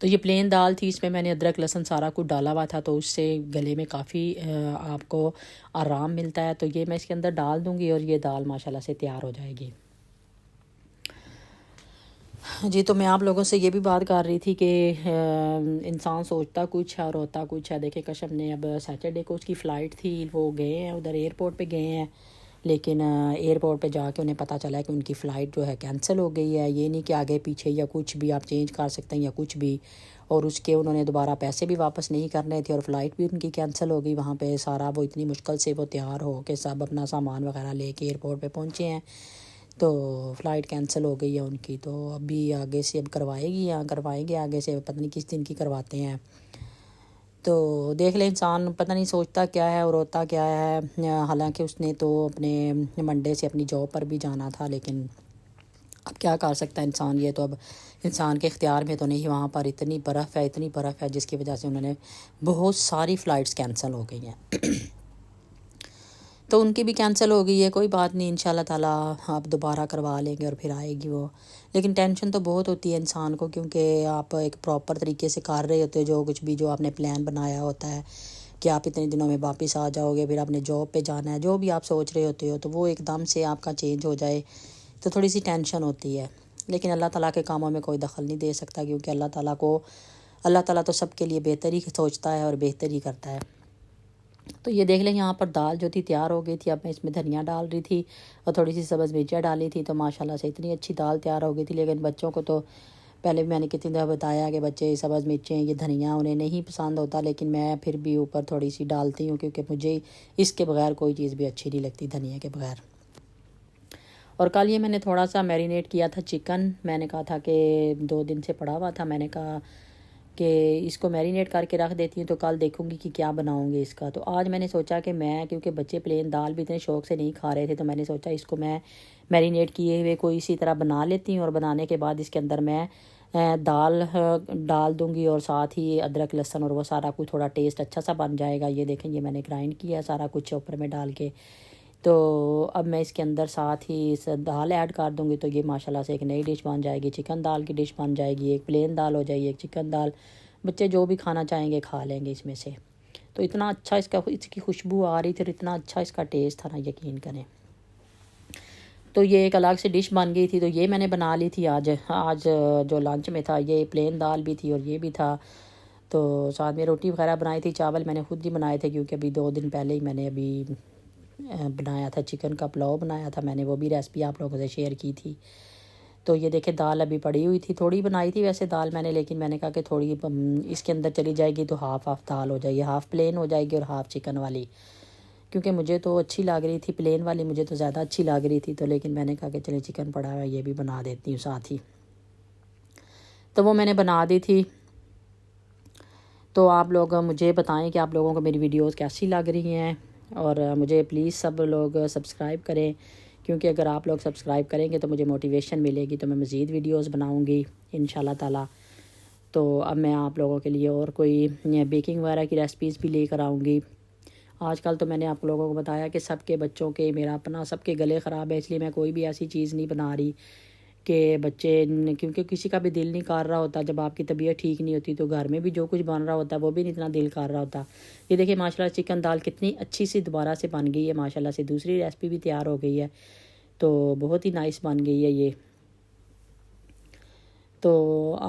تو یہ پلین دال تھی، اس میں میں نے ادرک لہسن سارا کچھ ڈالا ہوا تھا، تو اس سے گلے میں کافی آپ کو آرام ملتا ہے۔ تو یہ میں اس کے اندر ڈال دوں گی اور یہ دال ماشاءاللہ سے تیار ہو جائے گی۔ جی تو میں آپ لوگوں سے یہ بھی بات کر رہی تھی کہ انسان سوچتا کچھ ہے اور ہوتا کچھ ہے۔ دیکھیں کشم نے اب سیٹرڈے کو اس کی فلائٹ تھی، وہ گئے ہیں ادھر ایئرپورٹ پہ گئے ہیں، لیکن ایئرپورٹ پہ جا کے انہیں پتہ چلا ہے کہ ان کی فلائٹ جو ہے کینسل ہو گئی ہے۔ یہ نہیں کہ آگے پیچھے یا کچھ بھی آپ چینج کر سکتے ہیں یا کچھ بھی، اور اس کے انہوں نے دوبارہ پیسے بھی واپس نہیں کرنے تھے اور فلائٹ بھی ان کی کینسل ہو گئی۔ وہاں پہ سارا وہ اتنی مشکل سے وہ تیار ہو کے سب اپنا سامان وغیرہ لے کے ایئرپورٹ پہ پہنچے ہیں، تو فلائٹ کینسل ہو گئی ہے ان کی۔ تو ابھی آگے سے اب کروائے گی یا کروائیں گے آگے سے، پتہ نہیں کس دن کی کرواتے ہیں۔ تو دیکھ لیں انسان پتہ نہیں سوچتا کیا ہے اور ہوتا کیا ہے۔ حالانکہ اس نے تو اپنے منڈے سے اپنی جاب پر بھی جانا تھا، لیکن اب کیا کر سکتا ہے انسان، یہ تو اب انسان کے اختیار میں تو نہیں۔ وہاں پر اتنی برف ہے جس کی وجہ سے انہوں نے بہت ساری فلائٹس کینسل ہو گئی ہیں۔ تو ان کی بھی کینسل ہو گئی ہے، کوئی بات نہیں، انشاءاللہ تعالیٰ آپ دوبارہ کروا لیں گے اور پھر آئے گی وہ۔ لیکن ٹینشن تو بہت ہوتی ہے انسان کو، کیونکہ آپ ایک پراپر طریقے سے کر رہے ہوتے، جو کچھ بھی جو آپ نے پلان بنایا ہوتا ہے کہ آپ اتنے دنوں میں واپس آ جاؤ گے، پھر آپ نے جاب پہ جانا ہے، جو بھی آپ سوچ رہے ہوتے ہو، تو وہ ایک دم سے آپ کا چینج ہو جائے تو تھوڑی سی ٹینشن ہوتی ہے۔ لیکن اللہ تعالیٰ کے کاموں میں کوئی دخل نہیں دے سکتا، کیونکہ اللہ تعالیٰ تو سب کے لیے بہتر ہی سوچتا ہے اور بہتر ہی کرتا ہے۔ تو یہ دیکھ لیں یہاں پر دال جو تھی تیار ہو گئی تھی۔ اب میں اس میں دھنیا ڈال رہی تھی اور تھوڑی سی سبز مرچیں ڈالی تھی، تو ماشاءاللہ سے اتنی اچھی دال تیار ہو گئی تھی۔ لیکن بچوں کو تو پہلے بھی میں نے کتنی دفعہ بتایا کہ بچے سبز مرچیں یہ دھنیا انہیں نہیں پسند ہوتا، لیکن میں پھر بھی اوپر تھوڑی سی ڈالتی ہوں، کیونکہ مجھے اس کے بغیر کوئی چیز بھی اچھی نہیں لگتی دھنیا کے بغیر۔ اور کل یہ میں نے تھوڑا سا میرینیٹ کیا تھا چکن، میں نے کہا تھا کہ 2 دن سے پڑا ہوا تھا، میں نے کہا کہ اس کو میرینیٹ کر کے رکھ دیتی ہوں، تو کل دیکھوں گی کہ کیا بناؤں گی اس کا۔ تو آج میں نے سوچا کہ میں، کیونکہ بچے پلین دال بھی اتنے شوق سے نہیں کھا رہے تھے، تو میں نے سوچا اس کو میں میرینیٹ کیے ہوئے کوئی اسی طرح بنا لیتی ہوں، اور بنانے کے بعد اس کے اندر میں دال ڈال دوں گی اور ساتھ ہی ادرک لہسن، اور وہ سارا کچھ تھوڑا ٹیسٹ اچھا سا بن جائے گا۔ یہ دیکھیں یہ میں نے گرائنڈ کیا سارا کچھ چوپر میں ڈال کے، تو اب میں اس کے اندر ساتھ ہی دال ایڈ کر دوں گی، تو یہ ماشاءاللہ سے ایک نئی ڈش بن جائے گی، چکن دال کی ڈش بن جائے گی، ایک پلین دال ہو جائے گی، ایک چکن دال۔ بچے جو بھی کھانا چاہیں گے کھا لیں گے اس میں سے۔ تو اتنا اچھا اس کی خوشبو آ رہی تھی اور اتنا اچھا اس کا ٹیسٹ تھا نا، یقین کریں۔ تو یہ ایک الگ سے ڈش بن گئی تھی، تو یہ میں نے بنا لی تھی آج جو لنچ میں تھا۔ یہ پلین دال بھی تھی اور یہ بھی تھا، تو ساتھ میں روٹی وغیرہ بنائی تھی۔ چاول میں نے خود ہی بنائے تھے، کیونکہ ابھی 2 دن پہلے ہی میں نے ابھی بنایا تھا، چکن کا پلاؤ بنایا تھا میں نے، وہ بھی ریسپی آپ لوگوں سے شیئر کی تھی۔ تو یہ دیکھیں دال ابھی پڑی ہوئی تھی، تھوڑی بنائی تھی ویسے دال میں نے، لیکن میں نے کہا کہ تھوڑی اس کے اندر چلی جائے گی تو ہاف دال ہو جائے گی، ہاف پلین ہو جائے گی اور ہاف چکن والی، کیونکہ مجھے تو اچھی لگ رہی تھی پلین والی، مجھے تو زیادہ اچھی لگ رہی تھی، تو لیکن میں نے کہا کہ چلے چکن پڑا ہوا ہے یہ بھی بنا دیتی ہوں ساتھ ہی، تو وہ میں نے بنا دی تھی۔ تو آپ لوگ مجھے بتائیں کہ آپ لوگوں کو میری ویڈیوز کیسی لگ رہی ہیں، اور مجھے پلیز سب لوگ سبسکرائب کریں، کیونکہ اگر آپ لوگ سبسکرائب کریں گے تو مجھے موٹیویشن ملے گی، تو میں مزید ویڈیوز بناؤں گی انشاءاللہ تعالیٰ۔ تو اب میں آپ لوگوں کے لیے اور کوئی بیکنگ وغیرہ کی ریسپیز بھی لے کر آؤں گی۔ آج کل تو میں نے آپ لوگوں کو بتایا کہ سب کے بچوں کے، میرا اپنا سب کے گلے خراب ہے، اس لیے میں کوئی بھی ایسی چیز نہیں بنا رہی کہ بچے، کیونکہ کسی کا بھی دل نہیں کر رہا ہوتا، جب آپ کی طبیعت ٹھیک نہیں ہوتی تو گھر میں بھی جو کچھ بن رہا ہوتا ہے وہ بھی نہیں اتنا دل کر رہا ہوتا۔ یہ دیکھیں ماشاءاللہ چکن دال کتنی اچھی سی دوبارہ سے بن گئی ہے، ماشاءاللہ سے دوسری ریسپی بھی تیار ہو گئی ہے، تو بہت ہی نائس بن گئی ہے یہ۔ تو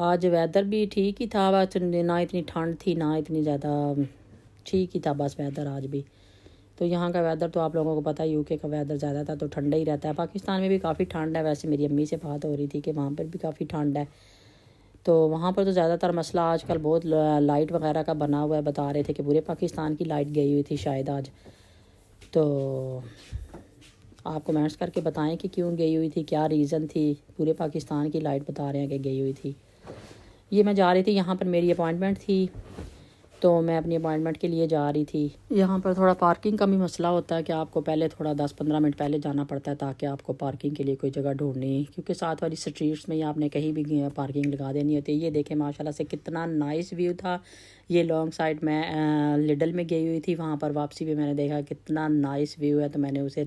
آج ویدر بھی ٹھیک ہی تھا، نہ اتنی ٹھنڈ تھی نہ اتنی زیادہ، ٹھیک ہی تھا بس ویدر آج بھی۔ تو یہاں کا ویدر تو آپ لوگوں کو پتہ ہے، یو کے کا ویدر زیادہ تھا تو ٹھنڈا ہی رہتا ہے۔ پاکستان میں بھی کافی ٹھنڈ ہے، ویسے میری امی سے بات ہو رہی تھی کہ وہاں پر بھی کافی ٹھنڈ ہے، تو وہاں پر تو زیادہ تر مسئلہ آج کل بہت لائٹ وغیرہ کا بنا ہوا ہے، بتا رہے تھے کہ پورے پاکستان کی لائٹ گئی ہوئی تھی شاید آج۔ تو آپ کمنٹس کر کے بتائیں کہ کیوں گئی ہوئی تھی، کیا ریزن تھی، پورے پاکستان کی لائٹ بتا رہے ہیں کہ گئی ہوئی تھی۔ یہ میں جا رہی تھی، یہاں پر میری اپوائنٹمنٹ تھی، تو میں اپنی اپوائنٹمنٹ کے لیے جا رہی تھی۔ یہاں پر تھوڑا پارکنگ کا بھی مسئلہ ہوتا ہے کہ آپ کو پہلے تھوڑا 10-15 منٹ پہلے جانا پڑتا ہے، تاکہ آپ کو پارکنگ کے لیے کوئی جگہ ڈھونڈنی، کیونکہ ساتھ والی سٹریٹس میں آپ نے کہیں بھی پارکنگ لگا دینی ہوتی ہے۔ یہ دیکھیں ماشاءاللہ سے کتنا نائس ویو تھا۔ یہ لانگ سائڈ میں لڈل میں گئی ہوئی تھی، وہاں پر واپسی بھی میں نے دیکھا کتنا نائس ویو ہے، تو میں نے اسے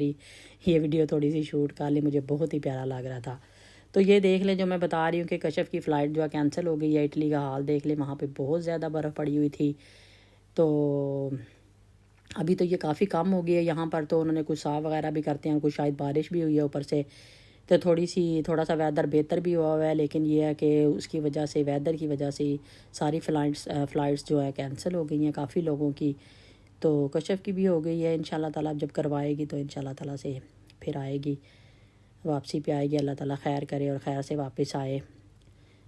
یہ ویڈیو تھوڑی سی شوٹ کر لی، مجھے بہت ہی پیارا لگ رہا تھا۔ تو یہ دیکھ لیں جو میں بتا رہی ہوں کہ کشف کی فلائٹ جو ہے کینسل ہو گئی ہے، اٹلی کا حال دیکھ لیں، وہاں پہ بہت زیادہ برف پڑی ہوئی تھی۔ تو ابھی تو یہ کافی کم ہو گئی ہے یہاں پر، تو انہوں نے کچھ صاف وغیرہ بھی کرتے ہیں، کچھ شاید بارش بھی ہوئی ہے اوپر سے، تو تھوڑا سا ویدر بہتر بھی ہوا ہے، لیکن یہ ہے کہ اس کی وجہ سے، ویدر کی وجہ سے ساری فلائٹس جو ہے کینسل ہو گئی ہیں کافی لوگوں کی۔ تو کشف کی بھی ہو گئی ہے، انشاءاللہ تعالیٰ جب کروائے گی تو انشاءاللہ تعالیٰ سے پھر آئے گی، واپسی پہ آئے گی، اللہ تعالیٰ خیر کرے اور خیر سے واپس آئے۔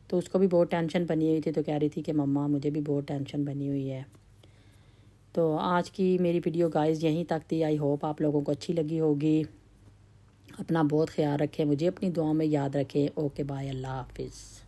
تو اس کو بھی بہت ٹینشن بنی ہوئی تھی، تو کہہ رہی تھی کہ مما مجھے بھی بہت ٹینشن بنی ہوئی ہے۔ تو آج کی میری ویڈیو گائز یہیں تک تھی، آئی ہوپ آپ لوگوں کو اچھی لگی ہوگی۔ اپنا بہت خیال رکھیں، مجھے اپنی دعاؤں میں یاد رکھیں۔ اوکے بائے، اللہ حافظ۔